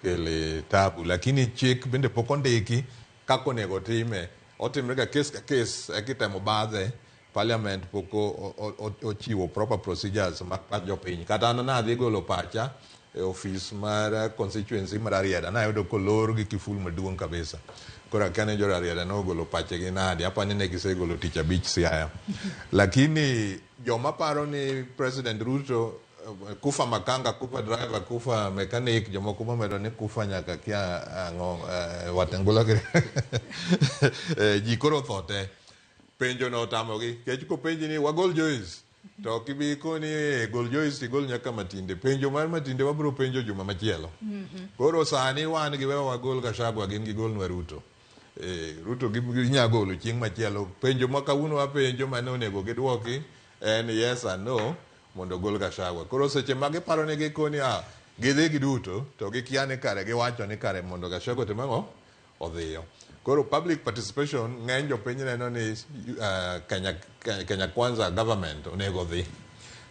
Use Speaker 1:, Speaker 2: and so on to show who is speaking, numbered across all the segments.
Speaker 1: kele tabu, lakini chik bende pok ondiki kako nego time. Otimre ga kes ka kes ekitemo badhe. Parliament pok ochiwo proper procedures mag jopiny. Kata an nadhi golo pacha e office mar constituency mar Ariada, nayudo kolor gi kiful maduong' kabisa. Kora kane jo Ariada nogolo pache gi nadi, apani ne gisegolo tich abich Siaya. Lakini joma paro ni President Ruto kufa makanga, kufa driver, kufa mechanic, jomoko momedo ni kufa nyaka kia ang'o Watengula ji koro thote. Penjo no tamogi, kech ko penji ni wagol Joyce. To kibi koni gol Joyce gol nyaka Matinde. Penjo mar Matinde wabro penjo juma machielo. Koro sani wan gi wewa wagol Gachagua gin gi gol Ruto. Ruto ginya golo chieng' machielo. Penjo ma kawuono wapenjo mane onego gidwoki en yes and no mondo gol Gachagua. Koro seche ma giparo ne gikoni gidhi giduto to gikia ni kare giwacho ni kare mondo Gachagua timang'o odhiyo. Koro public participation ng'eny jopiny neno ni Kenya Kwanza government onego dhi.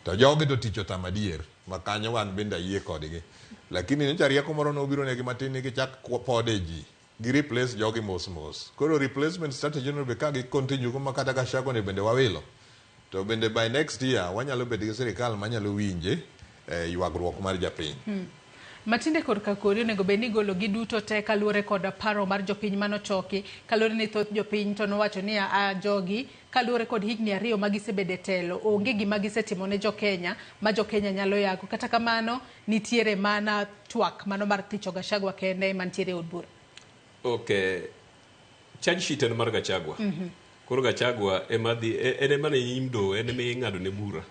Speaker 1: To jogi to tich otamadier makanyo wan bende ayie kodgi. Lakini nyocha rieko moro nobiro negi matin ni gichak pode ji. Gi replace jogi mos. Koro replacement strategy no be ka gi continue kuma kata Gachagua ne bende wawilo. To bende by next year wanyalo bedo gi sirikal manyalo winje ywagruok mar japiny.
Speaker 2: Matinde korka kori onego bed ni golo gi duto te kaluwore kod paro mar jopiny manochoki kaluwore ni thoth jopiny to nowacho ni jogi kaluwore kod higni 2 magisebede telo onge gima gisetimo ne jokenya ma jokenya nyalo yago. Kata kamano nitiere mana twak mano mar thicho Gachagua kende mantiere od bura.
Speaker 3: Okay. Charge sheet en mar Gachagua. Koro Gachagua ene mane imdo ene me ng'ado ne bura.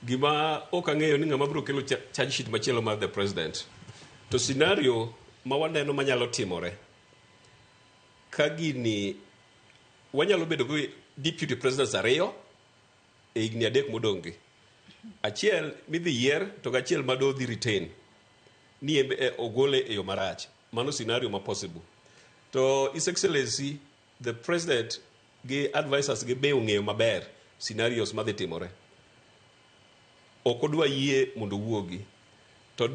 Speaker 3: Gima ok ang'eyo ni ng'ama biro kelo charge sheet machielo mar the president. To scenario ma waneno manyalo timore ka gini wanyalo bedo gi deputy presidents 2 e higni 3 modong'gi. Achiel midhi yier to gachiel mado dhi retain ni ogole e yo marach. Mano scenario ma possible. To His Excellency the president gi advisors gi be ong'eyo maber scenarios madhi timore. Ok odwa yie mondo wuogi. To